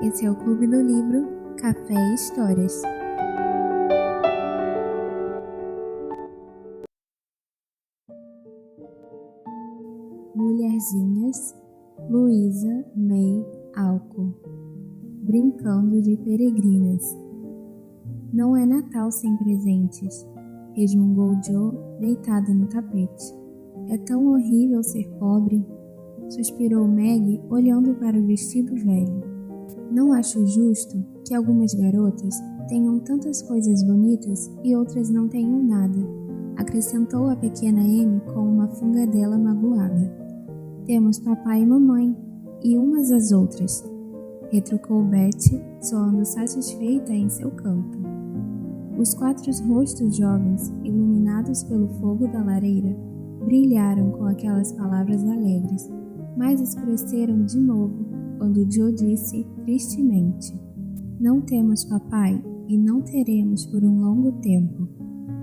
esse é o Clube do Livro Café e Histórias. Mulherzinhas, Luísa May Alcott. Brincando de peregrinas. Não é Natal sem presentes, resmungou Joe, deitada no tapete. É tão horrível ser pobre, suspirou Meg, olhando para o vestido velho. Não acho justo que algumas garotas tenham tantas coisas bonitas e outras não tenham nada, acrescentou a pequena Amy com uma fungadela magoada. Temos papai e mamãe, e umas às outras, retrucou Betty, soando satisfeita em seu canto. Os 4 rostos jovens, iluminados pelo fogo da lareira, brilharam com aquelas palavras alegres, mas escureceram de novo quando Joe disse tristemente: Não temos papai e não teremos por um longo tempo.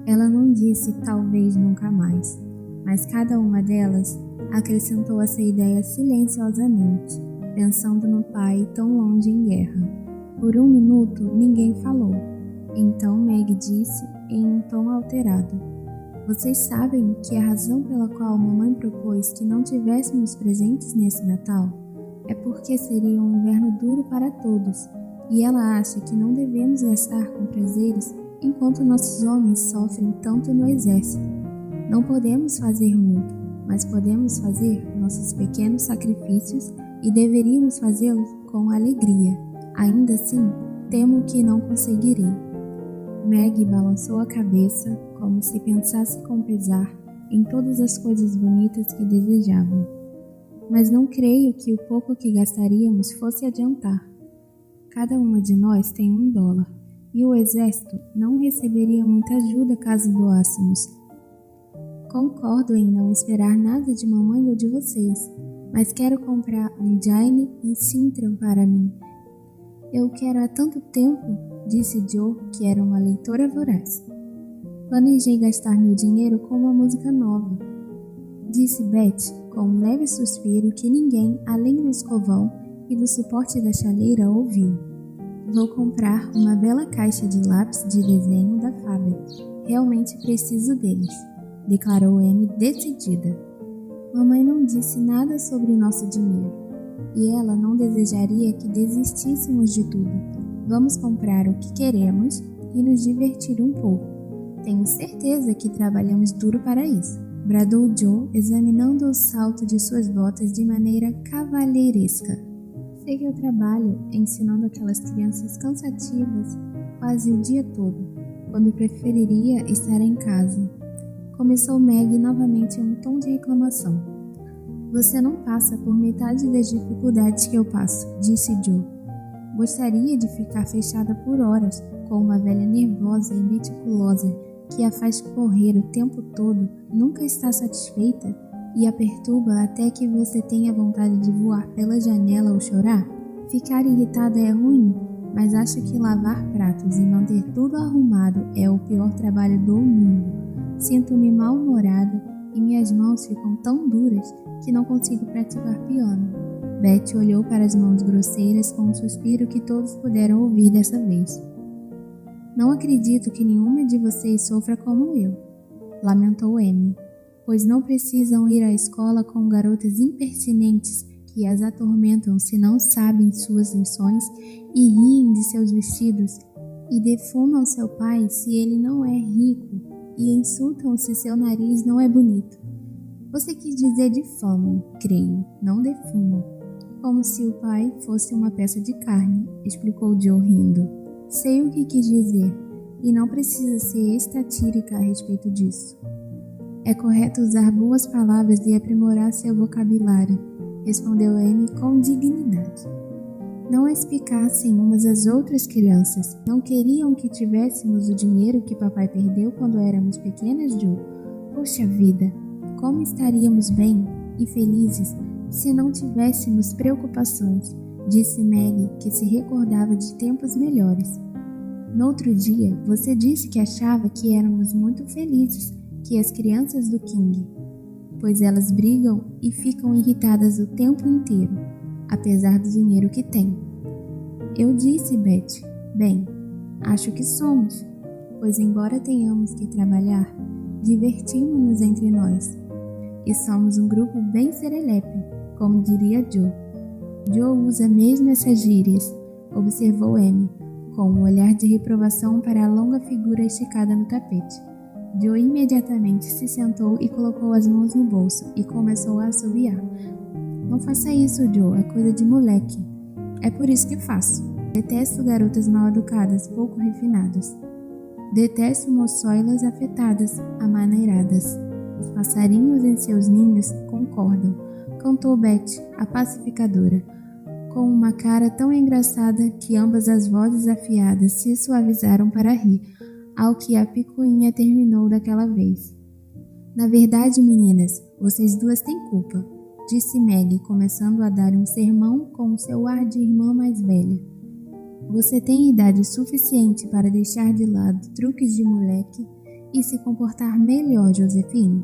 Ela não disse talvez nunca mais, mas cada uma delas acrescentou essa ideia silenciosamente, pensando no pai tão longe em guerra. Por um minuto ninguém falou. Então Meg disse em um tom alterado: Vocês sabem que a razão pela qual mamãe propôs que não tivéssemos presentes nesse Natal é porque seria um inverno duro para todos, e ela acha que não devemos gastar com prazeres enquanto nossos homens sofrem tanto no exército. Não podemos fazer muito, mas podemos fazer nossos pequenos sacrifícios e deveríamos fazê-los com alegria. Ainda assim, temo que não conseguirei. Meg balançou a cabeça como se pensasse com pesar em todas as coisas bonitas que desejavam. Mas não creio que o pouco que gastaríamos fosse adiantar. Cada uma de nós tem $1, e o exército não receberia muita ajuda caso doássemos. Concordo em não esperar nada de mamãe ou de vocês, mas quero comprar um Jane e Cintron para mim. Eu quero há tanto tempo, disse Joe, que era uma leitora voraz. Planejei gastar meu dinheiro com uma música nova, disse Betty, com um leve suspiro que ninguém, além do escovão e do suporte da chaleira, ouviu. Vou comprar uma bela caixa de lápis de desenho da Faber. Realmente preciso deles, declarou Amy decidida. Mamãe não disse nada sobre o nosso dinheiro, e ela não desejaria que desistíssemos de tudo. Vamos comprar o que queremos e nos divertir um pouco. Tenho certeza que trabalhamos duro para isso, bradou Joe, examinando o salto de suas botas de maneira cavalheiresca. Sei que eu trabalho ensinando aquelas crianças cansativas quase o dia todo, quando preferiria estar em casa. Começou Meg novamente em um tom de reclamação. Você não passa por metade das dificuldades que eu passo, disse Joe. Gostaria de ficar fechada por horas com uma velha nervosa e meticulosa que a faz correr o tempo todo, nunca está satisfeita e a perturba até que você tenha vontade de voar pela janela ou chorar? Ficar irritada é ruim, mas acho que lavar pratos e manter tudo arrumado é o pior trabalho do mundo. Sinto-me mal-humorada e minhas mãos ficam tão duras que não consigo praticar piano. Betty olhou para as mãos grosseiras com um suspiro que todos puderam ouvir dessa vez. Não acredito que nenhuma de vocês sofra como eu, lamentou Amy, pois não precisam ir à escola com garotas impertinentes que as atormentam se não sabem suas lições e riem de seus vestidos e defumam seu pai se ele não é rico e insultam se seu nariz não é bonito. Você quis dizer difamam, creio, não defumam. Como se o pai fosse uma peça de carne, explicou Joe rindo. Sei o que quis dizer, e não precisa ser estatírica a respeito disso. É correto usar boas palavras e aprimorar seu vocabulário, respondeu Amy com dignidade. Não explicassem umas às outras crianças. Não queriam que tivéssemos o dinheiro que papai perdeu quando éramos pequenas, Joe? Poxa vida, como estaríamos bem e felizes se não tivéssemos preocupações, disse Meg, que se recordava de tempos melhores. No outro dia, você disse que achava que éramos muito felizes, que as crianças do King, pois elas brigam e ficam irritadas o tempo inteiro, apesar do dinheiro que têm. Eu disse, Beth. Bem, acho que somos, pois embora tenhamos que trabalhar, divertimos-nos entre nós. E somos um grupo bem serelepe, como diria Joe. Joe usa mesmo essas gírias, observou Amy, com um olhar de reprovação para a longa figura esticada no tapete. Joe imediatamente se sentou e colocou as mãos no bolso e começou a assobiar. Não faça isso, Joe, é coisa de moleque. É por isso que faço. Detesto garotas mal educadas, pouco refinadas. Detesto moçoilas afetadas, amaneiradas. Os passarinhos em seus ninhos concordam, cantou Beth, a pacificadora, com uma cara tão engraçada que ambas as vozes afiadas se suavizaram para rir, ao que a picuinha terminou daquela vez. Na verdade, meninas, vocês duas têm culpa, disse Maggie, começando a dar um sermão com o seu ar de irmã mais velha. Você tem idade suficiente para deixar de lado truques de moleque e se comportar melhor, Josefine.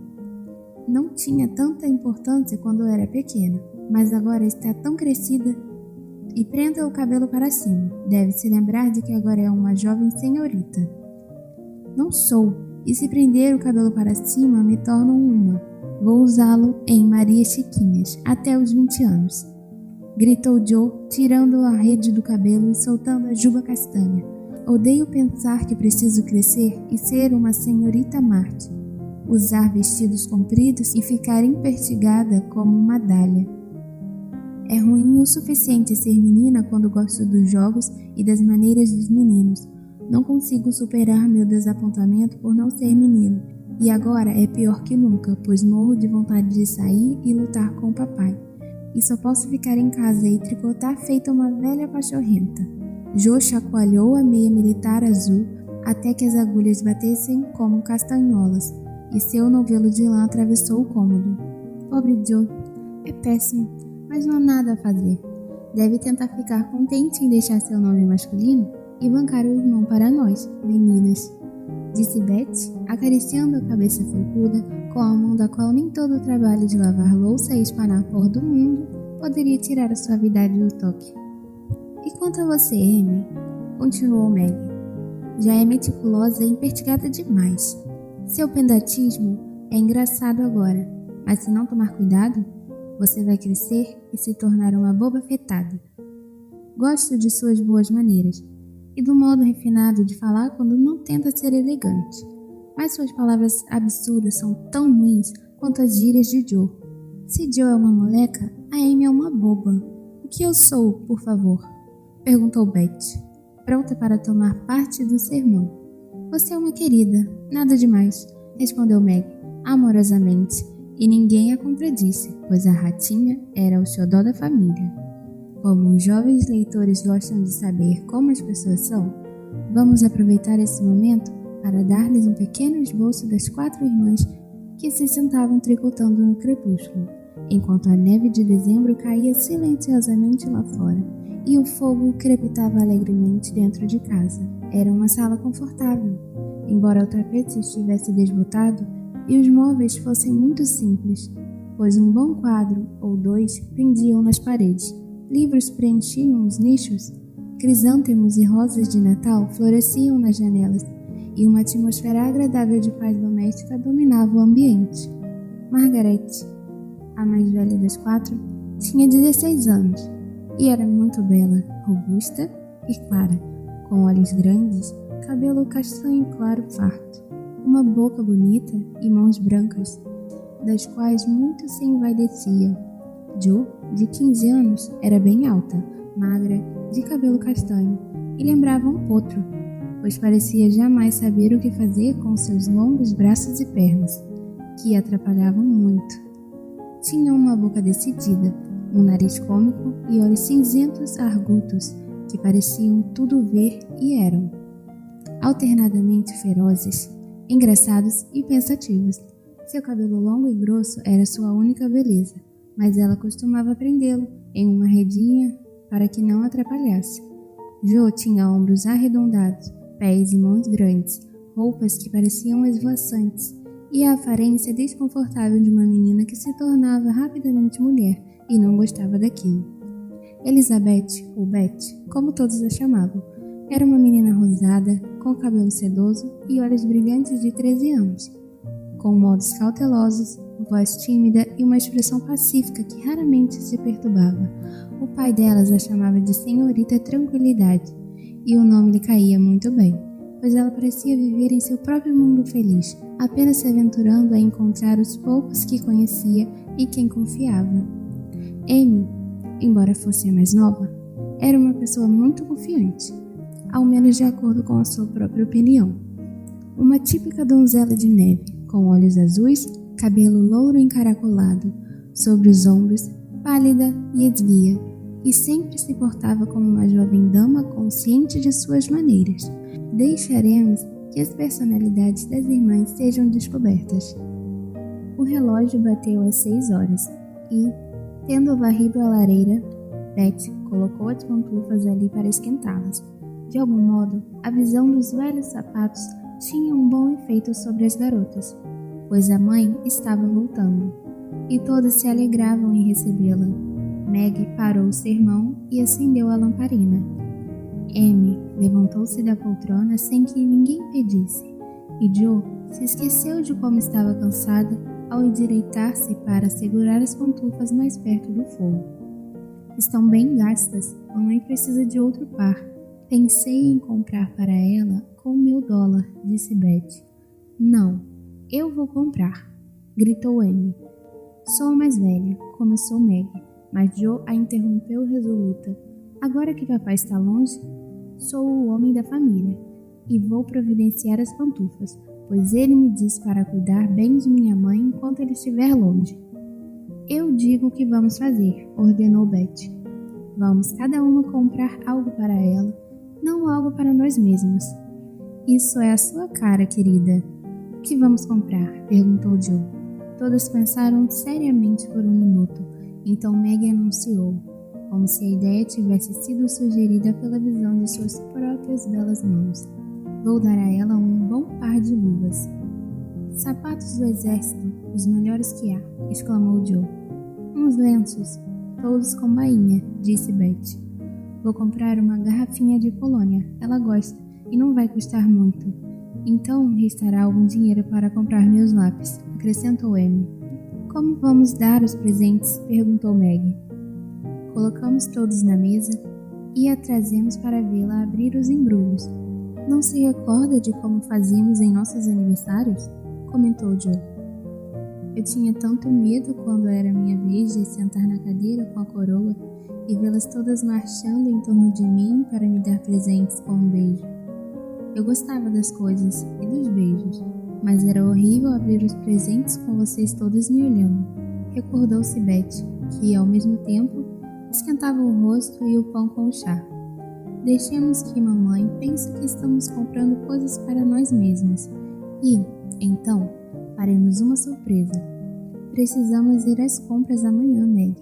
Não tinha tanta importância quando era pequena, mas agora está tão crescida. E prenda o cabelo para cima. Deve se lembrar de que agora é uma jovem senhorita. Não sou, e se prender o cabelo para cima me torno uma. Vou usá-lo em Maria Chiquinhas, até os 20 anos. Gritou Joe, tirando a rede do cabelo e soltando a juba castanha. Odeio pensar que preciso crescer e ser uma senhorita Marte. Usar vestidos compridos e ficar empertigada como uma dália. É ruim o suficiente ser menina quando gosto dos jogos e das maneiras dos meninos. Não consigo superar meu desapontamento por não ser menino. E agora é pior que nunca, pois morro de vontade de sair e lutar com o papai. E só posso ficar em casa e tricotar feita uma velha pachorrenta. Joe chacoalhou a meia militar azul até que as agulhas batessem como castanholas, e seu novelo de lã atravessou o cômodo. Pobre Joe, é péssimo, mas não há nada a fazer. Deve tentar ficar contente em deixar seu nome masculino e bancar o irmão para nós, meninas, disse Beth, acariciando a cabeça felpuda com a mão da qual nem todo o trabalho de lavar louça e espanar pó do mundo poderia tirar a suavidade do toque. E quanto a você, Amy? Continuou Maggie. Já é meticulosa e impertigada demais. Seu pendatismo é engraçado agora, mas se não tomar cuidado, você vai crescer e se tornar uma boba afetada. Gosto de suas boas maneiras e do modo refinado de falar quando não tenta ser elegante. Mas suas palavras absurdas são tão ruins quanto as gírias de Joe. Se Joe é uma moleca, a Amy é uma boba. O que eu sou, por favor? Perguntou Beth, pronta para tomar parte do sermão. Você é uma querida, nada demais, respondeu Meg, amorosamente, e ninguém a contradisse, pois a ratinha era o xodó da família. Como os jovens leitores gostam de saber como as pessoas são, vamos aproveitar esse momento para dar-lhes um pequeno esboço das 4 irmãs que se sentavam tricotando no crepúsculo, enquanto a neve de dezembro caía silenciosamente lá fora e o fogo crepitava alegremente dentro de casa. Era uma sala confortável, embora o tapete estivesse desbotado e os móveis fossem muito simples, pois um bom quadro ou 2 pendiam nas paredes, livros preenchiam os nichos, crisântemos e rosas de Natal floresciam nas janelas, e uma atmosfera agradável de paz doméstica dominava o ambiente. Margaret, a mais velha das 4, tinha 16 anos e era muito bela, robusta e clara, com olhos grandes, cabelo castanho claro farto, uma boca bonita e mãos brancas, das quais muito se envaidecia. Jo, de 15 anos, era bem alta, magra, de cabelo castanho e lembrava um potro, pois parecia jamais saber o que fazer com seus longos braços e pernas, que atrapalhavam muito. Tinha uma boca decidida, um nariz cômico e olhos cinzentos argutos, que pareciam tudo ver e eram, alternadamente ferozes, engraçados e pensativos. Seu cabelo longo e grosso era sua única beleza, mas ela costumava prendê-lo em uma redinha para que não atrapalhasse. Jo tinha ombros arredondados, pés e mãos grandes, roupas que pareciam esvoaçantes e a aparência desconfortável de uma menina que se tornava rapidamente mulher e não gostava daquilo. Elizabeth, ou Beth, como todos a chamavam, era uma menina rosada, com cabelo sedoso e olhos brilhantes de 13 anos, com modos cautelosos, voz tímida e uma expressão pacífica que raramente se perturbava. O pai delas a chamava de Senhorita Tranquilidade, e o nome lhe caía muito bem, pois ela parecia viver em seu próprio mundo feliz, apenas se aventurando a encontrar os poucos que conhecia e quem confiava. Amy, embora fosse a mais nova, era uma pessoa muito confiante, ao menos de acordo com a sua própria opinião. Uma típica donzela de neve, com olhos azuis, cabelo louro encaracolado, sobre os ombros, pálida e esguia, e sempre se portava como uma jovem dama consciente de suas maneiras. Deixaremos que as personalidades das irmãs sejam descobertas. O relógio bateu às 6 horas e, tendo varrido a lareira, Beth colocou as pantufas ali para esquentá-las. De algum modo, a visão dos velhos sapatos tinha um bom efeito sobre as garotas, pois a mãe estava voltando, e todas se alegravam em recebê-la. Meg parou o sermão e acendeu a lamparina. Amy levantou-se da poltrona sem que ninguém pedisse, e Joe se esqueceu de como estava cansada ao endireitar-se para segurar as pantufas mais perto do fogo. Estão bem gastas, mamãe precisa de outro par. Pensei em comprar para ela com o meu dólar, disse Beth. Não, eu vou comprar, gritou Amy. Sou a mais velha, começou Meg, mas Joe a interrompeu resoluta. Agora que papai está longe, sou o homem da família e vou providenciar as pantufas, pois ele me disse para cuidar bem de minha mãe enquanto ele estiver longe. Eu digo o que vamos fazer, ordenou Beth. Vamos cada uma comprar algo para ela, não algo para nós mesmas. Isso é a sua cara, querida. O que vamos comprar? Perguntou Joe. Todas pensaram seriamente por um minuto, então Meg anunciou, como se a ideia tivesse sido sugerida pela visão de suas próprias belas mãos. Vou dar a ela um bom par de luvas. Sapatos do exército, os melhores que há, exclamou Joe. Uns lenços, todos com bainha, disse Beth. Vou comprar uma garrafinha de colônia, ela gosta, e não vai custar muito. Então restará algum dinheiro para comprar meus lápis, acrescentou Amy. Como vamos dar os presentes? Perguntou Meg. Colocamos todos na mesa e a trazemos para vê-la abrir os embrulhos. Não se recorda de como fazíamos em nossos aniversários? Comentou Joe. Eu tinha tanto medo quando era minha vez de sentar na cadeira com a coroa e vê-las todas marchando em torno de mim para me dar presentes com um beijo. Eu gostava das coisas e dos beijos, mas era horrível abrir os presentes com vocês todas me olhando. Recordou-se Beth, que, ao mesmo tempo, esquentava o rosto e o pão com o chá. Deixemos que mamãe pense que estamos comprando coisas para nós mesmas e, então, faremos uma surpresa. Precisamos ir às compras amanhã, Meg.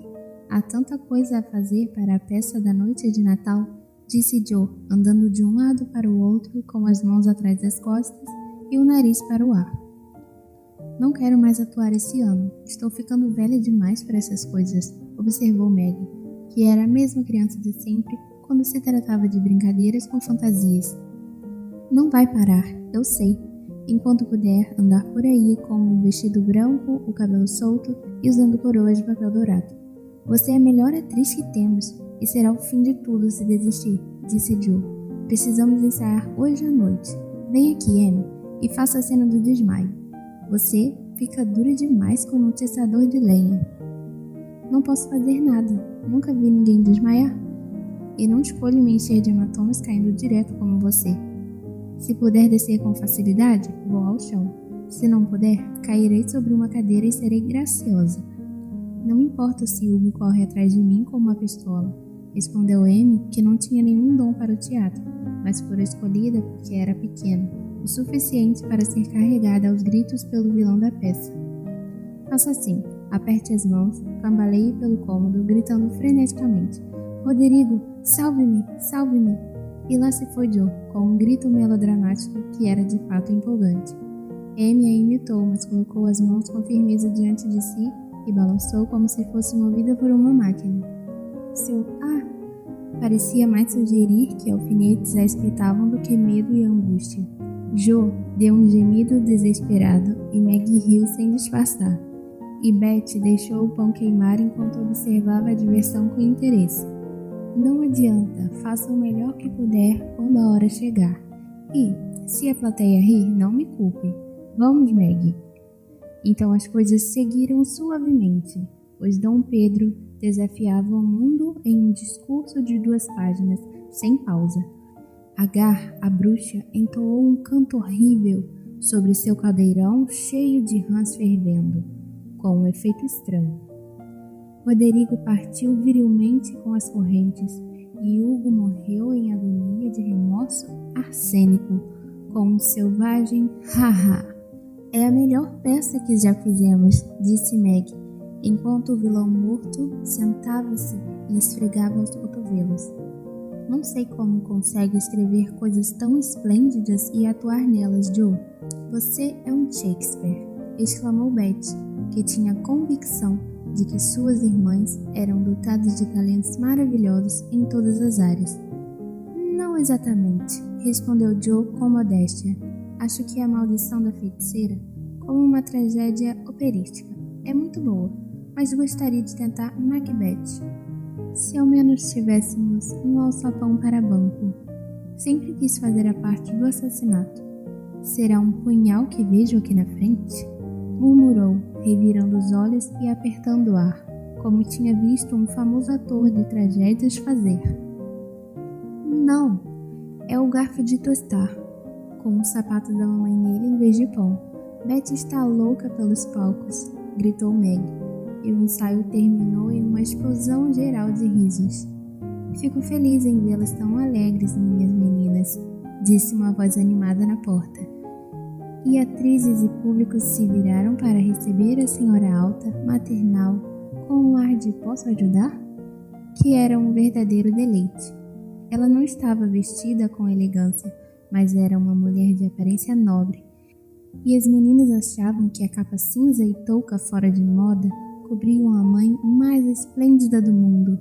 Há tanta coisa a fazer para a peça da noite de Natal, disse Joe, andando de um lado para o outro com as mãos atrás das costas e o nariz para o ar. Não quero mais atuar esse ano. Estou ficando velha demais para essas coisas, observou Meg, que era a mesma criança de sempre quando se tratava de brincadeiras com fantasias. Não vai parar, eu sei. Enquanto puder, andar por aí com um vestido branco, o cabelo solto e usando coroas de papel dourado. Você é a melhor atriz que temos e será o fim de tudo se desistir, disse Joe. Precisamos ensaiar hoje à noite. Vem aqui, Amy, e faça a cena do desmaio. Você fica dura demais como um teçador de lenha. Não posso fazer nada. Nunca vi ninguém desmaiar. E não escolho me encher de hematomas caindo direto como você. Se puder descer com facilidade, vou ao chão. Se não puder, cairei sobre uma cadeira e serei graciosa. Não importa se Hugo corre atrás de mim com uma pistola, respondeu Amy, que não tinha nenhum dom para o teatro, mas foi escolhida porque era pequena, o suficiente para ser carregada aos gritos pelo vilão da peça. Faça assim, aperte as mãos, cambaleie pelo cômodo, gritando freneticamente, Rodrigo, salve-me, salve-me! E lá se foi Joe, com um grito melodramático que era de fato empolgante. Amy a imitou, mas colocou as mãos com firmeza diante de si e balançou como se fosse movida por uma máquina. Seu parecia mais sugerir que alfinetes a espetavam do que medo e angústia. Jo deu um gemido desesperado e Maggie riu sem disfarçar. E Betty deixou o pão queimar enquanto observava a diversão com interesse. Não adianta, faça o melhor que puder quando a hora chegar. E, se a plateia rir, não me culpe. Vamos, Maggie. Então as coisas seguiram suavemente, pois Dom Pedro desafiava o mundo em um discurso de 2 páginas, sem pausa. Agar, a bruxa, entoou um canto horrível sobre seu caldeirão cheio de rãs fervendo, com um efeito estranho. Roderigo partiu virilmente com as correntes e Hugo morreu em agonia de remorso arsênico, com um selvagem ha-ha. É a melhor peça que já fizemos, disse Meg, enquanto o vilão morto sentava-se e esfregava os cotovelos. Não sei como consegue escrever coisas tão esplêndidas e atuar nelas, Joe. Você é um Shakespeare, exclamou Betty, que tinha convicção de que suas irmãs eram dotadas de talentos maravilhosos em todas as áreas. Não exatamente, respondeu Joe com modéstia. Acho que A Maldição da Feiticeira, como uma tragédia operística, é muito boa, mas gostaria de tentar Macbeth. Se ao menos tivéssemos um alçapão para banco. Sempre quis fazer a parte do assassinato. Será um punhal que vejo aqui na frente? Murmurou, revirando os olhos e apertando o ar, como tinha visto um famoso ator de tragédias fazer. Não, é o garfo de tostar, com o sapato da mamãe nele em vez de pão. Betty está louca pelos palcos, gritou Meg, e o ensaio terminou em uma explosão geral de risos. Fico feliz em vê-las tão alegres, minhas meninas, disse uma voz animada na porta. E atrizes e públicos se viraram para receber a senhora alta, maternal, com um ar de posso ajudar? Que era um verdadeiro deleite. Ela não estava vestida com elegância, mas era uma mulher de aparência nobre, e as meninas achavam que a capa cinza e touca fora de moda cobriam a mãe mais esplêndida do mundo.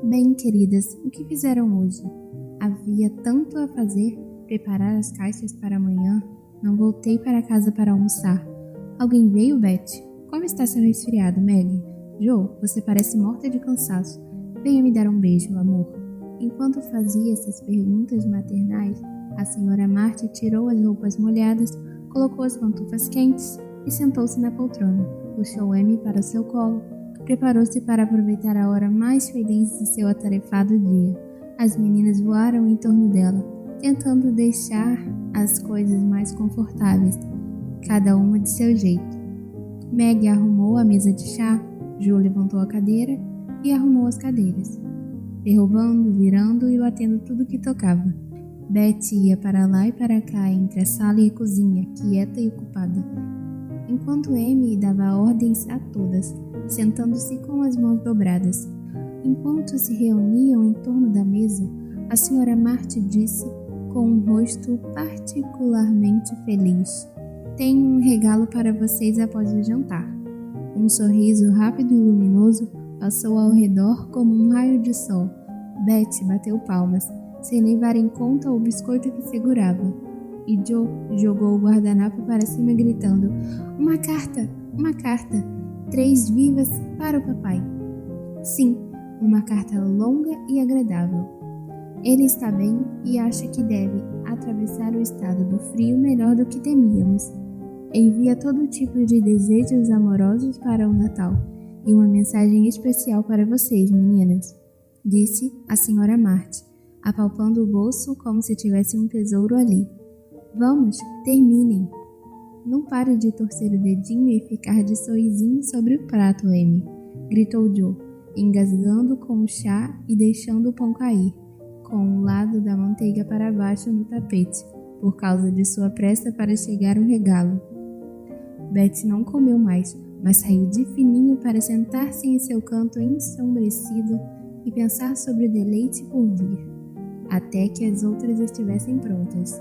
Bem, queridas, o que fizeram hoje? Havia tanto a fazer, preparar as caixas para amanhã. Não voltei para casa para almoçar. Alguém veio, Betty? Como está seu resfriado, Maggie? Jo, você parece morta de cansaço. Venha me dar um beijo, amor. Enquanto fazia essas perguntas maternais, a senhora Marty tirou as roupas molhadas, colocou as pantufas quentes e sentou-se na poltrona. Puxou Amy para seu colo. Preparou-se para aproveitar a hora mais feliz de seu atarefado dia. As meninas voaram em torno dela, tentando deixar as coisas mais confortáveis, cada uma de seu jeito. Meg arrumou a mesa de chá, Jo levantou a cadeira e arrumou as cadeiras, derrubando, virando e batendo tudo que tocava. Betty ia para lá e para cá entre a sala e a cozinha, quieta e ocupada, enquanto Amy dava ordens a todas, sentando-se com as mãos dobradas. Enquanto se reuniam em torno da mesa, a senhora Marty disse com um rosto particularmente feliz: tenho um regalo para vocês após o jantar. Um sorriso rápido e luminoso passou ao redor como um raio de sol. Betty bateu palmas, sem levar em conta o biscoito que segurava, e Joe jogou o guardanapo para cima gritando: uma carta! Uma carta! 3 vivas para o papai. Sim, uma carta longa e agradável. Ele está bem e acha que deve atravessar o estado do frio melhor do que temíamos. Envia todo tipo de desejos amorosos para o Natal e uma mensagem especial para vocês, meninas, disse a senhora Marty, apalpando o bolso como se tivesse um tesouro ali. Vamos, terminem. Não pare de torcer o dedinho e ficar de sorrisinho sobre o prato, Amy, gritou Joe, engasgando com o chá e deixando o pão cair, com o lado da manteiga para baixo no tapete, por causa de sua pressa para chegar o regalo. Betty não comeu mais, mas saiu de fininho para sentar-se em seu canto ensombrecido e pensar sobre o deleite por vir, até que as outras estivessem prontas.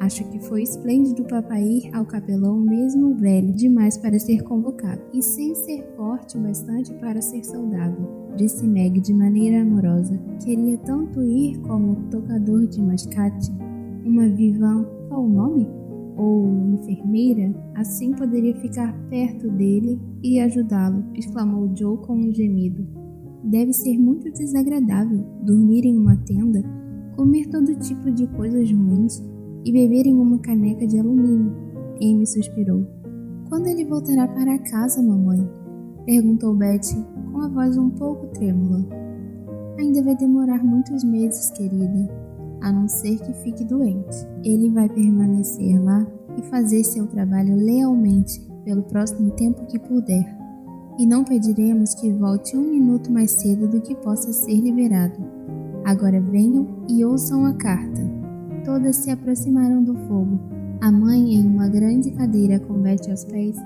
Acho que foi esplêndido papai ir ao capelão mesmo velho demais para ser convocado, e sem ser forte o bastante para ser soldado, disse Meg de maneira amorosa. Queria tanto ir como tocador de mascate, uma vivan, qual o nome? Ou enfermeira, assim poderia ficar perto dele e ajudá-lo, exclamou Joe com um gemido. Deve ser muito desagradável dormir em uma tenda, comer todo tipo de coisas ruins e beber em uma caneca de alumínio. Amy suspirou. Quando ele voltará para casa, mamãe? Perguntou Betty com a voz um pouco trêmula. Ainda vai demorar muitos meses, querida, a não ser que fique doente. Ele vai permanecer lá e fazer seu trabalho lealmente pelo próximo tempo que puder. E não pediremos que volte um minuto mais cedo do que possa ser liberado. Agora venham e ouçam a carta. Todas se aproximaram do fogo, a mãe em uma grande cadeira com Betty aos pés,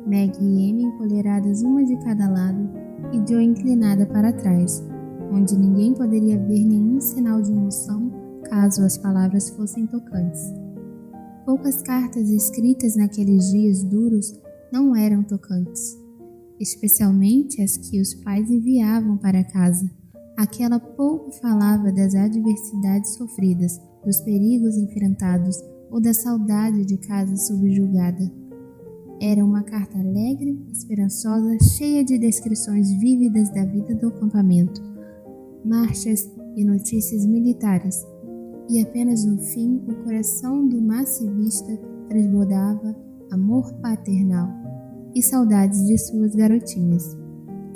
Meg e Amy encolheradas uma de cada lado e Joe inclinada para trás, onde ninguém poderia ver nenhum sinal de emoção caso as palavras fossem tocantes. Poucas cartas escritas naqueles dias duros não eram tocantes, especialmente as que os pais enviavam para casa. Aquela pouco falava das adversidades sofridas, dos perigos enfrentados ou da saudade de casa subjugada. Era uma carta alegre, esperançosa, cheia de descrições vívidas da vida do acampamento, marchas e notícias militares. E apenas no fim o coração do massivista transbordava amor paternal e saudades de suas garotinhas.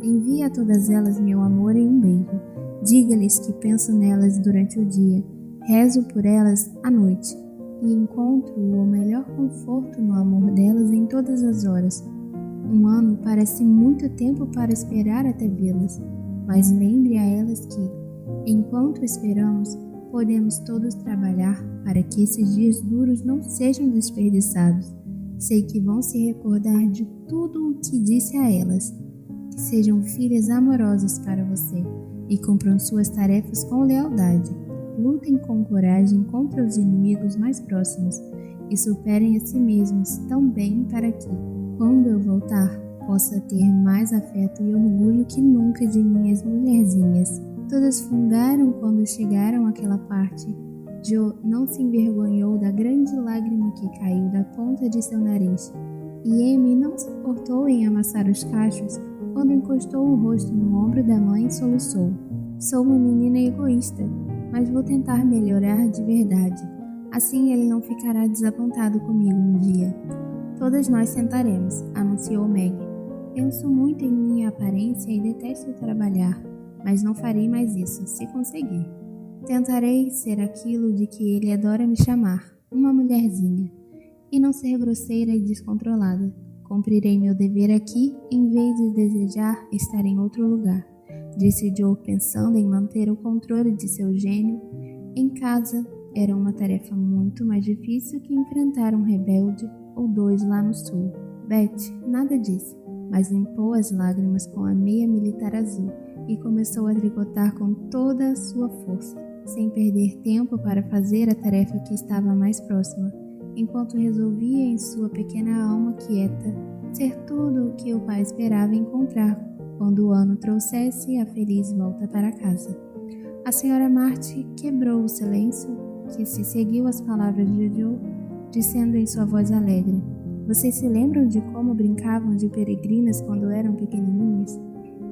Envie a todas elas meu amor e um beijo. Diga-lhes que penso nelas durante o dia, rezo por elas à noite e encontro o melhor conforto no amor delas em todas as horas. Um ano parece muito tempo para esperar até vê-las, mas lembre a elas que, enquanto esperamos, podemos todos trabalhar para que esses dias duros não sejam desperdiçados. Sei que vão se recordar de tudo o que disse a elas, que sejam filhas amorosas para você e cumpram suas tarefas com lealdade. Lutem com coragem contra os inimigos mais próximos e superem a si mesmos também para que, quando eu voltar, possa ter mais afeto e orgulho que nunca de minhas mulherzinhas. Todas fungaram quando chegaram àquela parte. Joe não se envergonhou da grande lágrima que caiu da ponta de seu nariz, e Amy não se importou em amassar os cachos quando encostou o rosto no ombro da mãe e soluçou. Sou uma menina egoísta, mas vou tentar melhorar de verdade. Assim ele não ficará desapontado comigo um dia. Todas nós tentaremos, anunciou Meg. Penso muito em minha aparência e detesto trabalhar, mas não farei mais isso, se conseguir. Tentarei ser aquilo de que ele adora me chamar, uma mulherzinha, e não ser grosseira e descontrolada. Cumprirei meu dever aqui em vez de desejar estar em outro lugar, disse Joe pensando em manter o controle de seu gênio. Em casa era uma tarefa muito mais difícil que enfrentar um rebelde ou dois lá no sul. Betty nada disse, mas limpou as lágrimas com a meia militar azul e começou a tricotar com toda a sua força, sem perder tempo para fazer a tarefa que estava mais próxima, enquanto resolvia em sua pequena alma quieta ser tudo o que o pai esperava encontrar quando o ano trouxesse a feliz volta para casa. A senhora Marty quebrou o silêncio que se seguiu às palavras de Joe, dizendo em sua voz alegre: "Vocês se lembram de como brincavam de peregrinas quando eram pequenininhas?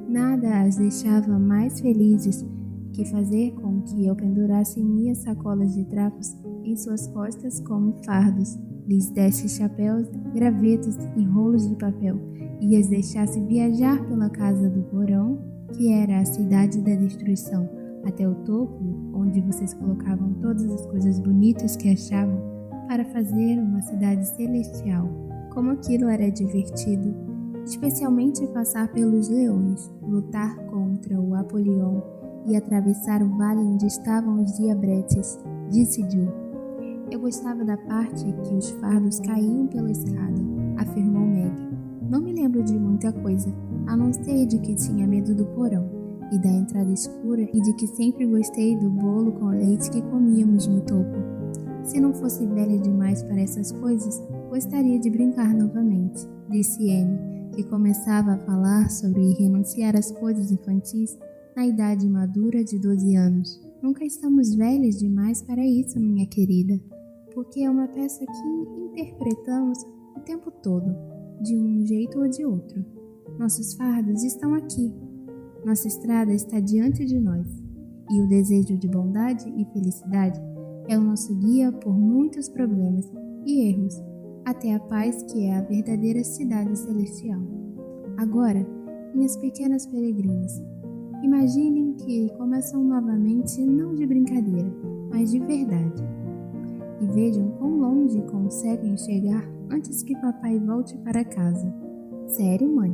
Nada as deixava mais felizes que fazer com que eu pendurasse minhas sacolas de trapos em suas costas como fardos, lhes desse chapéus, gravetos e rolos de papel e as deixasse viajar pela casa do porão, que era a cidade da destruição, até o topo, onde vocês colocavam todas as coisas bonitas que achavam para fazer uma cidade celestial. Como aquilo era divertido, especialmente passar pelos leões, lutar contra o Apolion e atravessar o vale onde estavam os diabretes, disse Joe. Eu gostava da parte que os fardos caíam pela escada, afirmou Meg. Não me lembro de muita coisa, a não ser de que tinha medo do porão e da entrada escura e de que sempre gostei do bolo com leite que comíamos no topo. Se não fosse velha demais para essas coisas, gostaria de brincar novamente, disse Amy, que começava a falar sobre renunciar às coisas infantis na idade madura de 12 anos. Nunca estamos velhas demais para isso, minha querida, porque é uma peça que interpretamos o tempo todo, de um jeito ou de outro. Nossos fardos estão aqui. Nossa estrada está diante de nós, e o desejo de bondade e felicidade é o nosso guia por muitos problemas e erros, até a paz que é a verdadeira cidade celestial. Agora, minhas pequenas peregrinas, imaginem que começam novamente não de brincadeira, mas de verdade. E vejam quão longe conseguem chegar antes que papai volte para casa. Sério, mãe?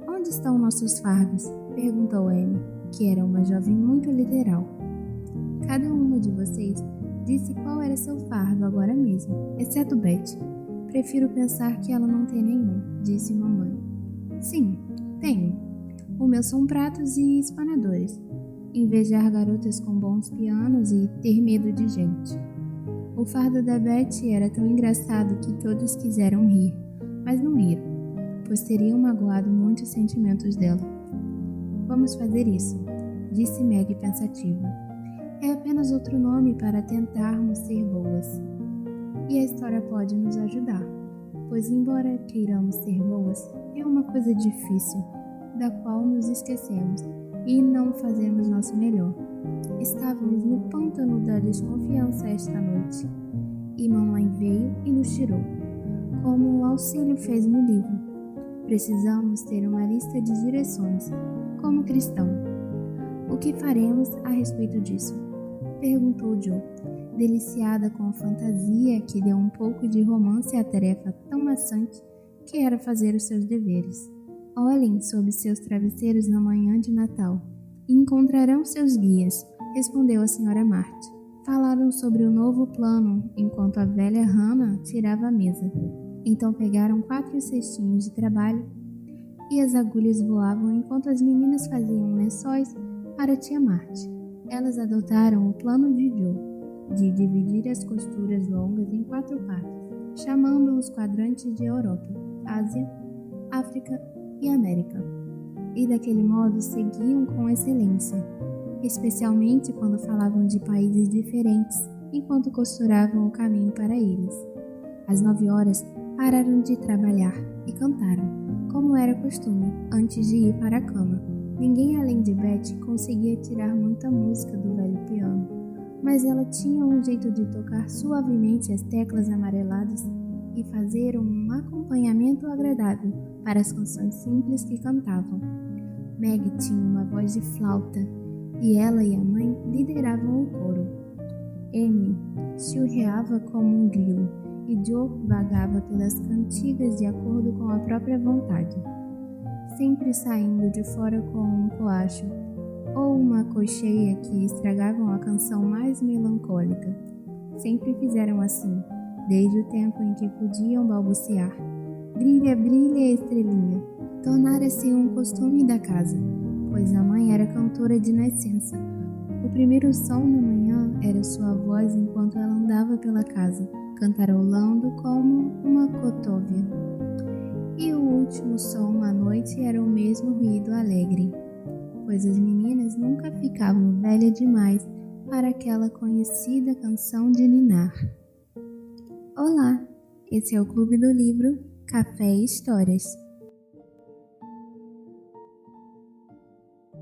Onde estão nossos fardos? Perguntou Amy, que era uma jovem muito literal. Cada uma de vocês disse qual era seu fardo agora mesmo, exceto Betty. Prefiro pensar que ela não tem nenhum, disse mamãe. Sim, tenho. O meu são pratos e espanadores. Invejar garotas com bons pianos e ter medo de gente. O fardo da Betty era tão engraçado que todos quiseram rir, mas não riram, pois teriam magoado muitos sentimentos dela. Vamos fazer isso, disse Meg pensativa. É apenas outro nome para tentarmos ser boas. E a história pode nos ajudar, pois embora queiramos ser boas, é uma coisa difícil, da qual nos esquecemos e não fazemos nosso melhor. Estávamos no pântano da desconfiança esta noite, e mamãe veio e nos tirou, como o auxílio fez no livro. Precisamos ter uma lista de direções, como cristão. O que faremos a respeito disso? Perguntou Joe, deliciada com a fantasia que deu um pouco de romance à tarefa tão maçante que era fazer os seus deveres. Olhem sob seus travesseiros na manhã de Natal e encontrarão seus guias, respondeu a senhora March. Falaram sobre o novo plano enquanto a velha Hannah tirava a mesa. Então pegaram 4 cestinhos de trabalho e as agulhas voavam enquanto as meninas faziam lençóis para a tia March. Elas adotaram o plano de Joe, de dividir as costuras longas em 4 partes, chamando os quadrantes de Europa, Ásia, África e América. E daquele modo seguiam com excelência, especialmente quando falavam de países diferentes, enquanto costuravam o caminho para eles. Às 9 horas, pararam de trabalhar e cantaram, como era costume, antes de ir para a cama. Ninguém além de Betty conseguia tirar muita música do velho piano, mas ela tinha um jeito de tocar suavemente as teclas amareladas e fazer um acompanhamento agradável para as canções simples que cantavam. Meg tinha uma voz de flauta e ela e a mãe lideravam o coro. Amy churreava como um grilo e Joe vagava pelas cantigas de acordo com a própria vontade, sempre saindo de fora com um coacho ou uma cocheia que estragavam a canção mais melancólica. Sempre fizeram assim, desde o tempo em que podiam balbuciar. Brilha, brilha, estrelinha. Tornara-se um costume da casa, pois a mãe era cantora de nascença. O primeiro som na manhã era sua voz enquanto ela andava pela casa, cantarolando como uma cotóvia. E o último som à noite era o mesmo ruído alegre, pois as meninas nunca ficavam velhas demais para aquela conhecida canção de ninar. Olá, esse é o Clube do Livro Café e Histórias.